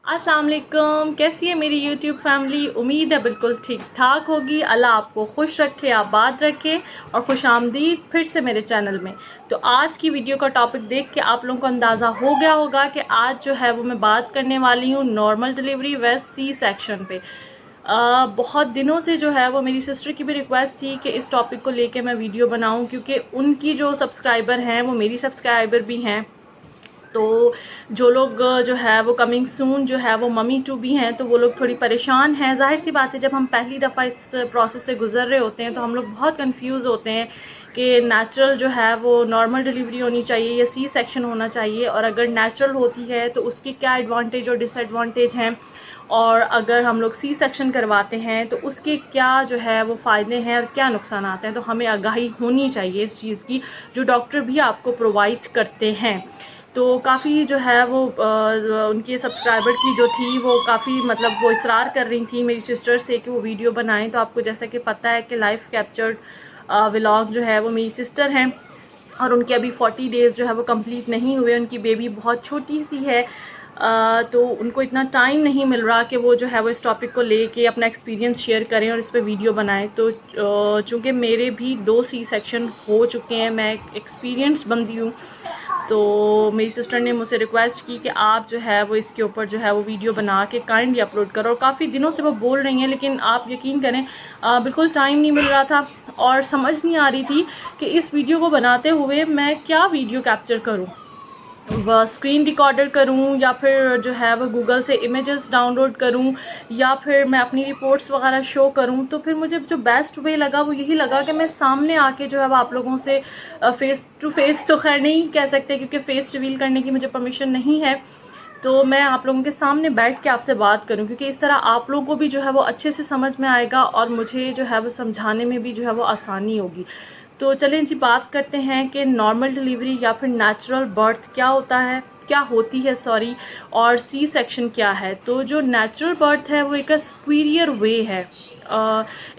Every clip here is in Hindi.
अस्सलाम वालेकुम। कैसी है मेरी यूट्यूब फैमिली? उम्मीद है बिल्कुल ठीक ठाक होगी। अल्लाह आपको खुश रखे, आबाद रखे और खुश आमदीद फिर से मेरे चैनल में। तो आज की वीडियो का टॉपिक देख के आप लोगों को अंदाज़ा हो गया होगा कि आज जो है वो मैं बात करने वाली हूँ नॉर्मल डिलीवरी व सी सेक्शन पे। बहुत दिनों से जो है वो मेरी सिस्टर की भी रिक्वेस्ट थी कि इस टॉपिक को लेके मैं वीडियो बनाऊं, क्योंकि उनकी जो सब्सक्राइबर हैं वो मेरी सब्सक्राइबर भी हैं। तो जो लोग जो है वो कमिंग सून जो है वो मम्मी टू भी हैं, तो वो लोग थोड़ी परेशान हैं। जाहिर सी बात है, जब हम पहली दफ़ा इस प्रोसेस से गुजर रहे होते हैं तो हम लोग बहुत कंफ्यूज होते हैं कि नेचुरल जो है वो नॉर्मल डिलीवरी होनी चाहिए या सी सेक्शन होना चाहिए, और अगर नेचुरल होती है तो उसके क्या एडवांटेज और डिसएडवांटेज हैं, और अगर हम लोग सी सेक्शन करवाते हैं तो उसके क्या जो है वो फ़ायदे हैं और क्या नुकसान आते हैं। तो हमें आगाही होनी चाहिए इस चीज़ की, जो डॉक्टर भी आपको प्रोवाइड करते हैं। तो काफ़ी जो है वो उनके सब्सक्राइबर की जो थी वो काफ़ी मतलब वो इसरार कर रही थी मेरी सिस्टर से कि वो वीडियो बनाएं। तो आपको जैसा कि पता है कि लाइफ कैप्चर्ड व्लॉग जो है वो मेरी सिस्टर हैं, और उनके अभी 40 डेज़ जो है वो कंप्लीट नहीं हुए। उनकी बेबी बहुत छोटी सी है, तो उनको इतना टाइम नहीं मिल रहा कि वो जो है वो इस टॉपिक को लेके अपना एक्सपीरियंस शेयर करें और इस पर वीडियो बनाएं। तो चूँकि मेरे भी 2 सी सेक्शन हो चुके हैं, मैं एक्सपीरियंस बंदी हूँ, तो मेरी सिस्टर ने मुझसे रिक्वेस्ट की कि आप जो है वो इसके ऊपर जो है वो वीडियो बना के काइंडली अपलोड करो। और काफ़ी दिनों से वो बोल रही हैं, लेकिन आप यकीन करें बिल्कुल टाइम नहीं मिल रहा था और समझ नहीं आ रही थी कि इस वीडियो को बनाते हुए मैं क्या वीडियो कैप्चर करूं, वह स्क्रीन रिकॉर्डर करूं या फिर जो है वो गूगल से इमेजेस डाउनलोड करूं या फिर मैं अपनी रिपोर्ट्स वगैरह शो करूं। तो फिर मुझे जो बेस्ट वे लगा वो यही लगा कि मैं सामने आके जो है वो आप लोगों से फेस टू फेस तो खैर नहीं कह सकते, क्योंकि फेस रिवील करने की मुझे परमिशन नहीं है। तो मैं आप लोगों के सामने बैठ के आपसे बात करूं, क्योंकि इस तरह आप लोगों को भी जो है वो अच्छे से समझ में आएगा और मुझे जो है वो समझाने में भी जो है वो आसानी होगी। तो चलें जी, बात करते हैं कि नॉर्मल डिलीवरी या फिर नेचुरल बर्थ क्या होता है, क्या होती है सॉरी, और सी सेक्शन क्या है। तो जो नेचुरल बर्थ है वो एक सुपीरियर वे है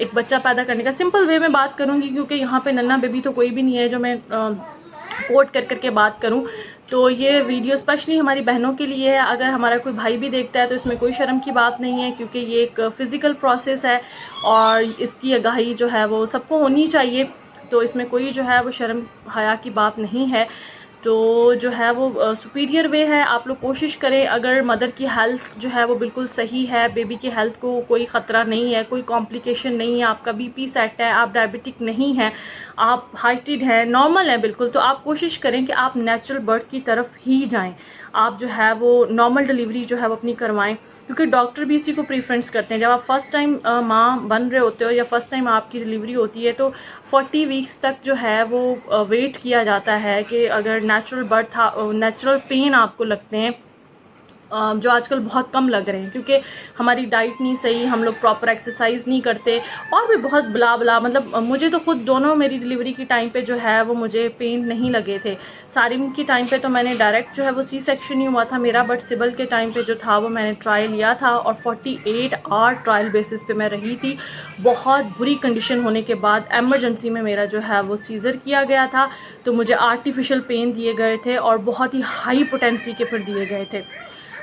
एक बच्चा पैदा करने का। सिंपल वे में बात करूंगी, क्योंकि यहाँ पे नन्ना बेबी तो कोई भी नहीं है जो मैं कोट कर करके बात करूं। तो ये वीडियो स्पेशली हमारी बहनों के लिए है। अगर हमारा कोई भाई भी देखता है तो इसमें कोई शर्म की बात नहीं है, क्योंकि ये एक फ़िज़िकल प्रोसेस है और इसकी आगाही जो है वो सबको होनी चाहिए। तो इसमें कोई जो है वो शर्म हया की बात नहीं है। तो जो है वो सुपीरियर वे है। आप लोग कोशिश करें, अगर मदर की हेल्थ जो है वो बिल्कुल सही है, बेबी की हेल्थ को कोई ख़तरा नहीं है, कोई कॉम्प्लिकेशन नहीं है, आपका बीपी सेट है, आप डायबिटिक नहीं हैं, आप हाइटेड हैं, नॉर्मल है बिल्कुल, तो आप कोशिश करें कि आप नेचुरल बर्थ की तरफ ही जाएं। आप जो है वो नॉर्मल डिलीवरी जो है वो अपनी करवाएं, क्योंकि डॉक्टर भी इसी को प्रीफरेंस करते हैं। जब आप फर्स्ट टाइम माँ बन रहे होते हो या फर्स्ट टाइम आपकी डिलीवरी होती है तो 40 वीक्स तक जो है वो वेट किया जाता है कि अगर नेचुरल बर्थ नेचुरल पेन आपको लगते हैं, जो आजकल बहुत कम लग रहे हैं, क्योंकि हमारी डाइट नहीं सही, हम लोग प्रॉपर एक्सरसाइज नहीं करते और भी बहुत बला बला। मतलब मुझे तो खुद दोनों मेरी डिलीवरी की टाइम पे जो है वो मुझे पेन नहीं लगे थे। सारिम की टाइम पे तो मैंने डायरेक्ट जो है वो सी सेक्शन ही हुआ था मेरा, बट सिबल के टाइम पे जो था वो मैंने ट्रायल लिया था और 48 आवर ट्रायल बेसिस पे मैं रही थी। बहुत बुरी कंडीशन होने के बाद एमरजेंसी में मेरा जो है वो सीज़र किया गया था, तो मुझे आर्टिफिशियल पेन दिए गए थे और बहुत ही हाई पोटेंसी के फिर दिए गए थे,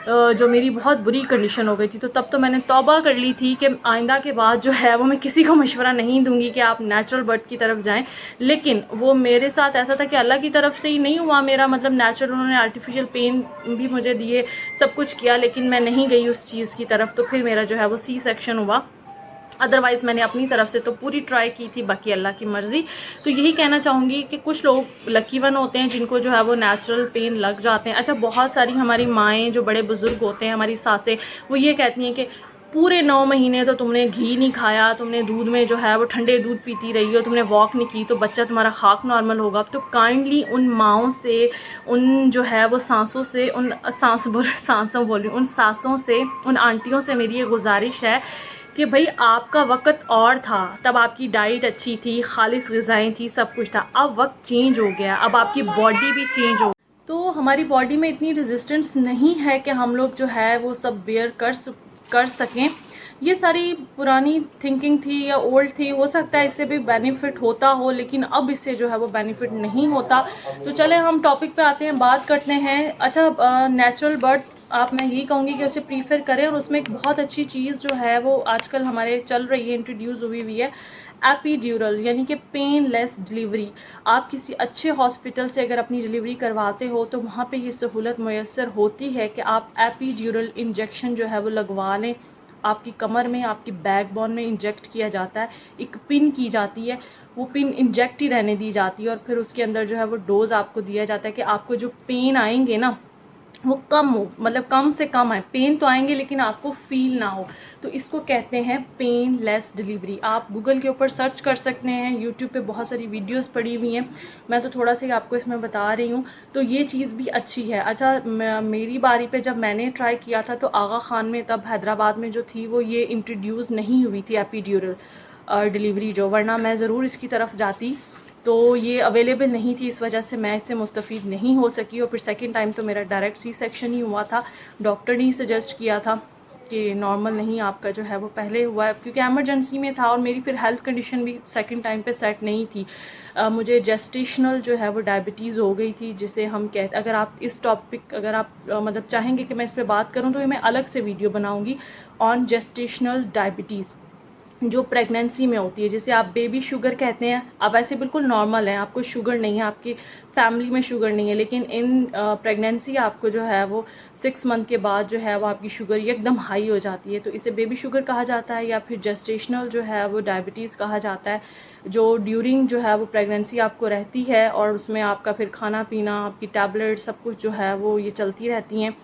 जो मेरी बहुत बुरी कंडीशन हो गई थी। तो तब तो मैंने तौबा कर ली थी कि आइंदा के बाद जो है वो मैं किसी को मशवरा नहीं दूंगी कि आप नेचुरल बर्थ की तरफ जाएं। लेकिन वो मेरे साथ ऐसा था कि अल्लाह की तरफ से ही नहीं हुआ मेरा, मतलब नेचुरल, उन्होंने आर्टिफिशियल पेन भी मुझे दिए, सब कुछ किया, लेकिन मैं नहीं गई उस चीज़ की तरफ। तो फिर मेरा जो है वो सी सेक्शन हुआ। अदरवाइज़ मैंने अपनी तरफ से तो पूरी ट्राई की थी, बाकी अल्लाह की मर्ज़ी। तो यही कहना चाहूँगी कि कुछ लोग लकी वन होते हैं जिनको जो है वो नेचुरल पेन लग जाते हैं। अच्छा, बहुत सारी हमारी माएँ जो बड़े बुज़ुर्ग होते हैं, हमारी सासें, वो ये कहती हैं कि पूरे 9 महीने तो तुमने घी नहीं खाया, तुमने दूध में जो है वो ठंडे दूध पीती रही हो, तुमने वॉक नहीं की, तो बच्चा तुम्हारा खाक नॉर्मल होगा। तो काइंडली उन माओं से, उन जो है वो सांसों से, उन उन सासों से, उन आंटियों से मेरी ये गुजारिश है कि भाई आपका वक़्त और था, तब आपकी डाइट अच्छी थी, खालिस ग़िज़ाएँ थी, सब कुछ था। अब वक्त चेंज हो गया, अब आपकी बॉडी भी चेंज हो, तो हमारी बॉडी में इतनी रेजिस्टेंस नहीं है कि हम लोग जो है वो सब बेयर कर सकें। ये सारी पुरानी थिंकिंग थी या ओल्ड थी, हो सकता है इससे भी बेनिफिट होता हो, लेकिन अब इससे जो है वो बेनिफिट नहीं होता। तो चले हम टॉपिक पे आते हैं, बात करते हैं। अच्छा, नेचुरल बर्थ आप मैं यही कहूँगी कि उसे प्रीफर करें। और उसमें एक बहुत अच्छी चीज़ जो है वो आजकल हमारे चल रही है, इंट्रोड्यूस हुई है, एपीड्यूरल, यानी कि पेन लेस डिलीवरी। आप किसी अच्छे हॉस्पिटल से अगर अपनी डिलीवरी करवाते हो तो वहाँ पे ये सहूलत मैसर होती है कि आप एपीड्यूरल इंजेक्शन जो है वो लगवा लें। आपकी कमर में, आपकी बैकबोन में इंजेक्ट किया जाता है, एक पिन की जाती है, वो पिन इंजेक्ट ही रहने दी जाती है और फिर उसके अंदर जो है वो डोज आपको दिया जाता है कि आपको जो पेन आएंगे ना वो कम हो, मतलब कम से कम आए। पेन तो आएंगे लेकिन आपको फील ना हो। तो इसको कहते हैं पेन लेस डिलीवरी। आप गूगल के ऊपर सर्च कर सकते हैं, यूट्यूब पे बहुत सारी वीडियोस पड़ी हुई हैं, मैं तो थोड़ा सा आपको इसमें बता रही हूँ। तो ये चीज़ भी अच्छी है। अच्छा, मेरी बारी पे जब मैंने ट्राई किया था तो आगा खान में, तब हैदराबाद में जो थी, वो ये इंट्रोड्यूस नहीं हुई थी एपीड्यूरल डिलीवरी जो, वरना मैं ज़रूर इसकी तरफ जाती। तो ये अवेलेबल नहीं थी, इस वजह से मैं इससे मुस्तफ़ीद नहीं हो सकी। और फिर सेकंड टाइम तो मेरा डायरेक्ट सी सेक्शन ही हुआ था। डॉक्टर ने ही सजेस्ट किया था कि नॉर्मल नहीं, आपका जो है वो पहले हुआ है, क्योंकि एमरजेंसी में था और मेरी फिर हेल्थ कंडीशन भी सेकंड टाइम पे सेट नहीं थी। मुझे जेस्टेशनल जो है वो डायबिटीज़ हो गई थी, जिसे हम कहते, अगर आप इस टॉपिक, अगर आप मतलब चाहेंगे कि मैं इस पर बात करूँ तो ये मैं अलग से वीडियो बनाऊँगी ऑन जेस्टेशनल डायबिटीज़ जो प्रेगनेंसी में होती है, जिसे आप बेबी शुगर कहते हैं। आप ऐसे बिल्कुल नॉर्मल हैं, आपको शुगर नहीं है, आपकी फैमिली में शुगर नहीं है, लेकिन इन प्रेगनेंसी आपको जो है वो 6 मंथ के बाद जो है वो आपकी शुगर एकदम हाई हो जाती है। तो इसे बेबी शुगर कहा जाता है या फिर जेस्टेशनल जो है वो डायबिटीज़ कहा जाता है, जो ड्यूरिंग जो है वो प्रेगनेंसी आपको रहती है और उसमें आपका फिर खाना पीना, आपकी टैबलेट, सब कुछ जो है वो ये चलती रहती हैं।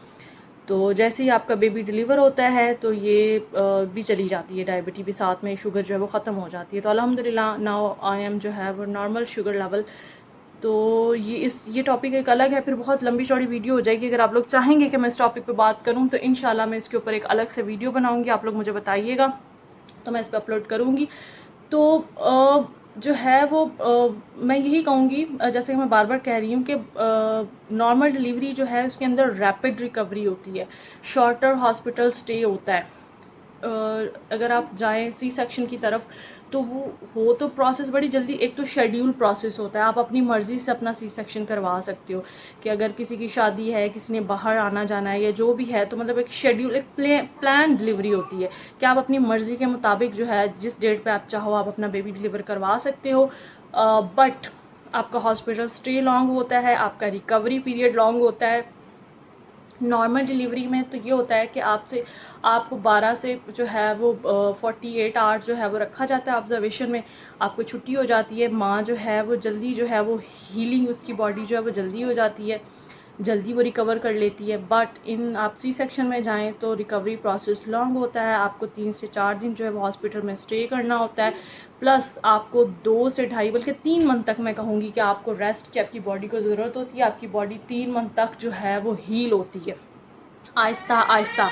तो जैसे ही आपका बेबी डिलीवर होता है तो ये भी चली जाती है, डायबिटी भी साथ में, शुगर जो है वो ख़त्म हो जाती है। तो अल्हम्दुलिल्लाह नाउ आई एम जो है वो नॉर्मल शुगर लेवल। तो ये टॉपिक एक अलग है, फिर बहुत लंबी चौड़ी वीडियो हो जाएगी। अगर आप लोग चाहेंगे कि मैं इस टॉपिक पे बात करूं तो इंशाल्लाह मैं इसके ऊपर एक अलग से वीडियो बनाऊंगी, आप लोग मुझे बताइएगा तो मैं इस पर अपलोड करूँगी। तो जो है वो मैं यही कहूँगी, जैसे कि मैं बार बार कह रही हूँ कि नॉर्मल डिलीवरी जो है उसके अंदर रैपिड रिकवरी होती है, शॉर्टर हॉस्पिटल स्टे होता है। अगर आप जाएं सी सेक्शन की तरफ तो वो हो तो प्रोसेस बड़ी जल्दी, एक तो शेड्यूल प्रोसेस होता है, आप अपनी मर्ज़ी से अपना सी सेक्शन करवा सकते हो कि अगर किसी की शादी है, किसी ने बाहर आना जाना है या जो भी है, तो मतलब एक शेड्यूल, एक प्लान डिलीवरी होती है कि आप अपनी मर्ज़ी के मुताबिक जो है जिस डेट पे आप चाहो आप अपना बेबी डिलीवर करवा सकते हो। बट आपका हॉस्पिटल स्टे लॉन्ग होता है, आपका रिकवरी पीरियड लॉन्ग होता है। नॉर्मल डिलीवरी में तो ये होता है कि आपको 12 से जो है वो 48 आवर्स जो है वो रखा जाता है ऑब्जर्वेशन में, आपको छुट्टी हो जाती है। माँ जो है वो जल्दी जो है वो हीलिंग, उसकी बॉडी जो है वो जल्दी हो जाती है, जल्दी वो रिकवर कर लेती है। बट इन आप सी सेक्शन में जाएं तो रिकवरी प्रोसेस लॉन्ग होता है, आपको 3 से 4 दिन जो है वो हॉस्पिटल में स्टे करना होता है, प्लस आपको 2 से ढाई बल्कि 3 मंथ तक मैं कहूँगी कि आपको रेस्ट की आपकी बॉडी को ज़रूरत होती है। आपकी बॉडी 3 मंथ तक जो है वो हील होती है आहिस्ता आहिस्ता,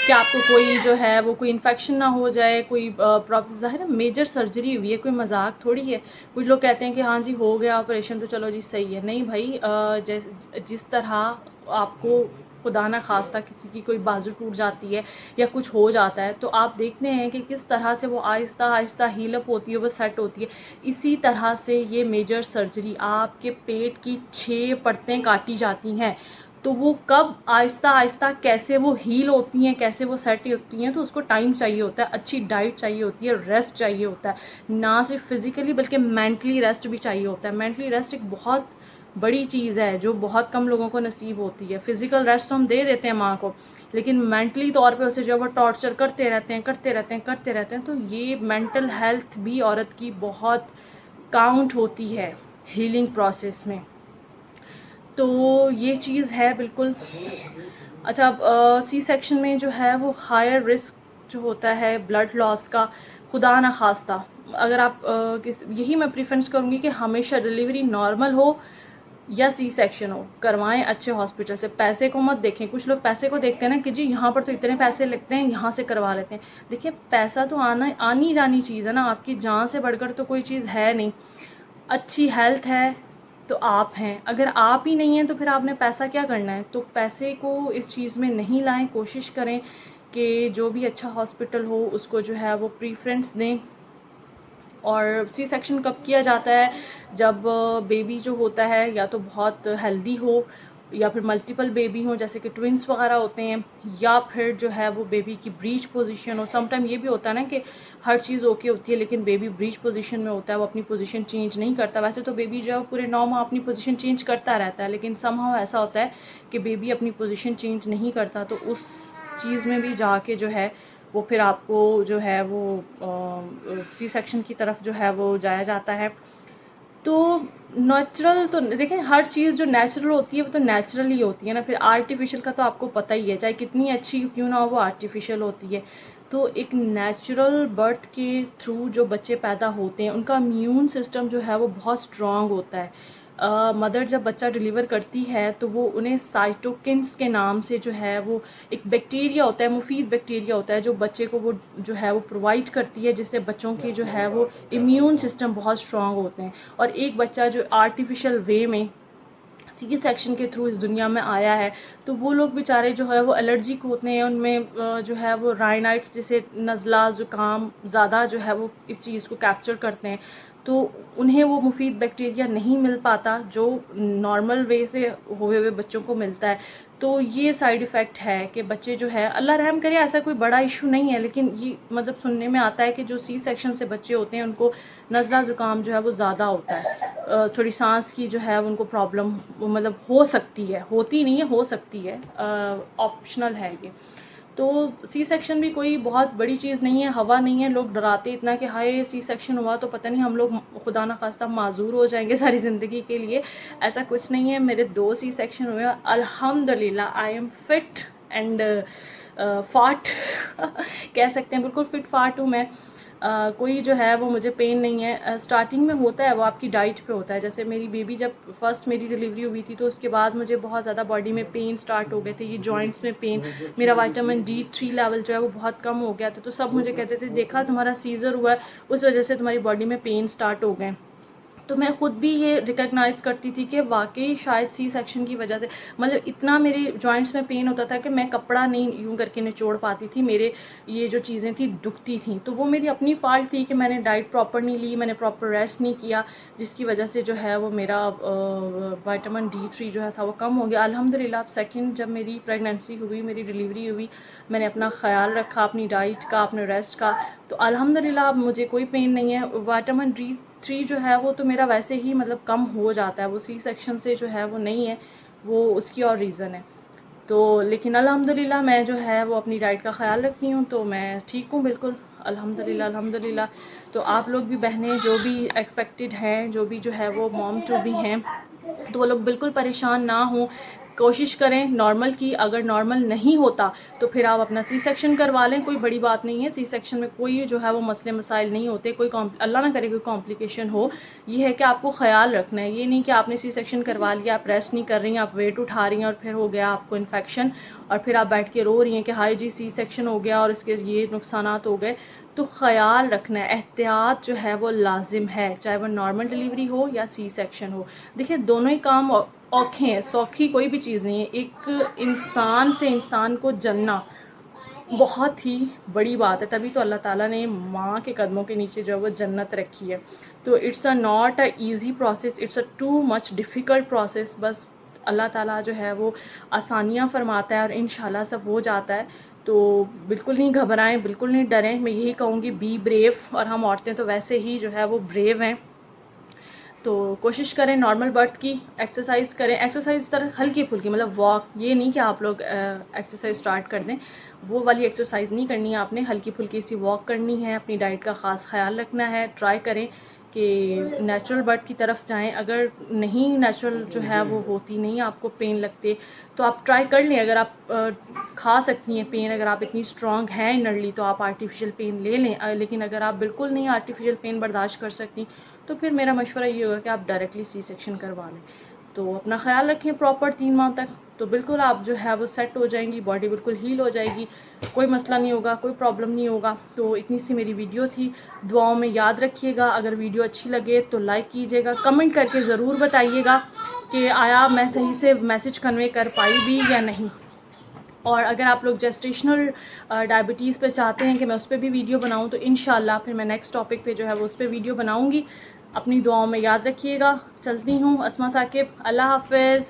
कि आपको कोई जो है वो कोई इन्फेक्शन ना हो जाए, कोई प्रॉब्लम। ज़ाहिर है मेजर सर्जरी हुई है, कोई मजाक थोड़ी है। कुछ लोग कहते हैं कि हाँ जी हो गया ऑपरेशन तो चलो जी सही है, नहीं भाई। जिस तरह आपको खुदा ना खास्ता किसी की कोई बाजू टूट जाती है या कुछ हो जाता है तो आप देखते हैं कि किस तरह से वो आहिस्ता आहिस्ता हीलअप होती है, वो सेट होती है। इसी तरह से ये मेजर सर्जरी, आपके पेट की 6 परतें काटी जाती हैं, तो वो कब आहिस्ता आहिस्ता कैसे वो हील होती हैं, कैसे वो सेट होती हैं, तो उसको टाइम चाहिए होता है, अच्छी डाइट चाहिए होती है, रेस्ट चाहिए होता है, ना सिर्फ फिजिकली बल्कि मेंटली रेस्ट भी चाहिए होता है। मेंटली रेस्ट एक बहुत बड़ी चीज़ है जो बहुत कम लोगों को नसीब होती है। फिजिकल रेस्ट तो हम दे देते हैं माँ को, लेकिन मेंटली तौर पे उसे जो वो टॉर्चर करते रहते हैं। तो ये मेंटल हेल्थ भी औरत की बहुत काउंट होती है हीलिंग प्रोसेस में। तो ये चीज़ है बिल्कुल। अच्छा, अब सी सेक्शन में जो है वो हायर रिस्क जो होता है ब्लड लॉस का, खुदा ना खास्ता। अगर आप यही मैं प्रेफरेंस करूँगी कि हमेशा डिलीवरी नॉर्मल हो या सी सेक्शन हो, करवाएं अच्छे हॉस्पिटल से। पैसे को मत देखें, कुछ लोग पैसे को देखते हैं ना कि जी यहाँ पर तो इतने पैसे लगते हैं, यहाँ से करवा लेते हैं। देखिए पैसा तो आनी जानी चीज़ है ना, आपकी जान से बढ़कर तो कोई चीज़ है नहीं। अच्छी हेल्थ है तो आप हैं, अगर आप ही नहीं हैं तो फिर आपने पैसा क्या करना है। तो पैसे को इस चीज़ में नहीं लाएं, कोशिश करें कि जो भी अच्छा हॉस्पिटल हो उसको जो है वो प्रीफरेंस दें। और सी सेक्शन कब किया जाता है, जब बेबी जो होता है या तो बहुत हेल्दी हो या फिर मल्टीपल बेबी हों जैसे कि ट्विंस वगैरह होते हैं, या फिर जो है वो बेबी की ब्रीच पोजीशन हो। समटाइम ये भी होता है ना कि हर चीज़ ओके होती है लेकिन बेबी ब्रीच पोजीशन में होता है, वो अपनी पोजीशन चेंज नहीं करता। वैसे तो बेबी जो है पूरे 9 माह अपनी पोजीशन चेंज करता रहता है, लेकिन समहाउ ऐसा होता है कि बेबी अपनी पोजीशन चेंज नहीं करता, तो उस चीज़ में भी जाके जो है वो फिर आपको जो है वो सी सेक्शन की तरफ जो है वो जाया जाता है। तो नेचुरल तो देखें, हर चीज़ जो नेचुरल होती है वो तो नेचुरल ही होती है ना, फिर आर्टिफिशियल का तो आपको पता ही है, चाहे कितनी अच्छी क्यों ना हो वो आर्टिफिशियल होती है। तो एक नेचुरल बर्थ के थ्रू जो बच्चे पैदा होते हैं उनका इम्यून सिस्टम जो है वो बहुत स्ट्रांग होता है। मदर जब बच्चा डिलीवर करती है तो वो उन्हें साइटोकिन्स के नाम से जो है वो एक बैक्टीरिया होता है, मुफीद बैक्टीरिया होता है, जो बच्चे को वो जो है वो प्रोवाइड करती है, जिससे बच्चों के जो है वो इम्यून सिस्टम बहुत स्ट्रांग होते हैं। और एक बच्चा जो आर्टिफिशियल वे में सी सेक्शन के थ्रू इस दुनिया में आया है तो वो लोग बेचारे जो है वो एलर्जिक होते हैं, उनमें जो है वो राइनाइट्स जैसे नज़ला ज़ुकाम ज़्यादा जो है वो इस चीज़ को कैप्चर करते हैं, तो उन्हें वो मुफीद बैक्टीरिया नहीं मिल पाता जो नॉर्मल वे से हुए हुए बच्चों को मिलता है। तो ये साइड इफ़ेक्ट है कि बच्चे जो है, अल्लाह रहम करे, ऐसा कोई बड़ा इशू नहीं है, लेकिन ये मतलब सुनने में आता है कि जो सी सेक्शन से बच्चे होते हैं उनको नज़ला ज़ुकाम जो है वो ज़्यादा होता है, थोड़ी सांस की जो है उनको प्रॉब्लम मतलब हो सकती है, होती नहीं है, हो सकती है, ऑप्शनल है ये। तो सी सेक्शन भी कोई बहुत बड़ी चीज़ नहीं है, हवा नहीं है। लोग डराते इतना कि हाय सी सेक्शन हुआ तो पता नहीं हम लोग खुदा ना खास्ता माजूर हो जाएंगे सारी ज़िंदगी के लिए। ऐसा कुछ नहीं है, मेरे 2 सी सेक्शन हुए, अल्हम्दुलिल्लाह आई एम फिट एंड फाट कह सकते हैं, बिल्कुल फिट फाट हूँ मैं। कोई जो है वो मुझे पेन नहीं है। स्टार्टिंग में होता है वो आपकी डाइट पे होता है, जैसे मेरी बेबी जब फर्स्ट मेरी डिलीवरी हुई थी तो उसके बाद मुझे बहुत ज़्यादा बॉडी में पेन स्टार्ट हो गए थे, ये जॉइंट्स में पेन, मेरा विटामिन D3 लेवल जो है वो बहुत कम हो गया था। तो सब मुझे कहते थे देखा तुम्हारा सीज़र हुआ है, उस वजह से तुम्हारी बॉडी में पेन स्टार्ट हो गए। तो मैं ख़ुद भी ये रिकग्नाइज़ करती थी कि वाकई शायद सी सेक्शन की वजह से मतलब इतना मेरे जॉइंट्स में पेन होता था कि मैं कपड़ा नहीं यूं करके निचोड़ पाती थी, मेरे ये जो चीज़ें थी दुखती थी। तो वो मेरी अपनी फॉल्ट थी कि मैंने डाइट प्रॉपर नहीं ली, मैंने प्रॉपर रेस्ट नहीं किया, जिसकी वजह से जो है वो मेरा विटामिन D3 जो है था वो कम हो गया। अल्हम्दुलिल्लाह अब सेकंड जब मेरी प्रेगनेंसी हुई, मेरी डिलीवरी हुई, मैंने अपना ख्याल रखा अपनी डाइट का, अपने रेस्ट का, तो अल्हम्दुलिल्लाह अब मुझे कोई पेन नहीं है। विटामिन D3 जो है वो तो मेरा वैसे ही मतलब कम हो जाता है, वो सी सेक्शन से जो है वो नहीं है, वो उसकी और रीज़न है। तो लेकिन अल्हम्दुलिल्लाह मैं जो है वो अपनी डाइट का ख्याल रखती हूँ, तो मैं ठीक हूँ बिल्कुल, अल्हम्दुलिल्लाह अल्हम्दुलिल्लाह। तो आप लोग भी बहनें जो भी एक्सपेक्टेड हैं, जो भी जो है वो मॉम टू भी हैं, तो वो लोग बिल्कुल परेशान ना हों, कोशिश करें नॉर्मल की। अगर नॉर्मल नहीं होता तो फिर आप अपना सी सेक्शन करवा लें, कोई बड़ी बात नहीं है। सी सेक्शन में कोई जो है वो मसले मसाइल नहीं होते, कोई अल्लाह ना करे कोई कॉम्प्लिकेशन हो। ये है कि आपको ख्याल रखना है, ये नहीं कि आपने सी सेक्शन करवा लिया, आप रेस्ट नहीं कर रही हैं, आप वेट उठा रही हैं और फिर हो गया आपको इन्फेक्शन और फिर आप बैठ के रो रही हैं कि हाय जी सी सेक्शन हो गया और इसके ये नुकसानात हो गए। तो ख़याल रखना है, एहतियात जो है वो लाजिम है, चाहे वो नॉर्मल डिलीवरी हो या सी सेक्शन हो। देखिए दोनों ही काम औखे हैं, सौखी कोई भी चीज़ नहीं है। एक इंसान से इंसान को जलना बहुत ही बड़ी बात है, तभी तो अल्लाह ताला ने माँ के कदमों के नीचे जो है वो जन्नत रखी है। तो it's a not a easy process, it's a too much difficult process. बस अल्लाह ताला जो है वो आसानियाँ फरमाता है और इंशाल्लाह सब हो जाता है। तो बिल्कुल नहीं घबराएं, बिल्कुल नहीं डरें, मैं यही कहूँगी बी ब्रेव। और हम औरतें तो वैसे ही जो है वो ब्रेव हैं, तो कोशिश करें नॉर्मल बर्थ की, एक्सरसाइज करें। एक्सरसाइज तरह हल्की फुल्की, मतलब वॉक, ये नहीं कि आप लोग एक्सरसाइज स्टार्ट कर दें, वो वाली एक्सरसाइज नहीं करनी है आपने, हल्की फुल्की सी वॉक करनी है, अपनी डाइट का ख़ास ख्याल रखना है। ट्राई करें कि नेचुरल बर्थ की तरफ जाएं। अगर नहीं नेचुरल जो है वो होती नहीं, आपको पेन लगते, तो आप ट्राई कर लें। अगर आप खा सकती हैं पेन, अगर आप इतनी स्ट्रॉन्ग हैं इनरली, तो आप आर्टिफिशियल पेन ले लें। लेकिन अगर आप बिल्कुल नहीं आर्टिफिशियल पेन बर्दाश्त कर सकती, तो फिर मेरा मशवरा ये होगा कि आप डायरेक्टली सी सेक्शन करवा लें। तो अपना ख्याल रखें प्रॉपर 3 माह तक, तो बिल्कुल आप जो है वो सेट हो जाएंगी, बॉडी बिल्कुल हील हो जाएगी, कोई मसला नहीं होगा, कोई प्रॉब्लम नहीं होगा। तो इतनी सी मेरी वीडियो थी, दुआओं में याद रखिएगा। अगर वीडियो अच्छी लगे तो लाइक कीजिएगा, कमेंट करके ज़रूर बताइएगा कि आया मैं सही से मैसेज कन्वे कर पाई भी या नहीं। और अगर आप लोग जेस्टेशनल डायबिटीज़ पे चाहते हैं कि मैं उस पर भी वीडियो बनाऊं, तो इंशाल्लाह फिर मैं नेक्स्ट टॉपिक पे जो है वो उस पर वीडियो बनाऊंगी। अपनी दुआओं में याद रखिएगा। चलती हूँ, अस्मा साकिब, अल्लाह हाफ़िज़।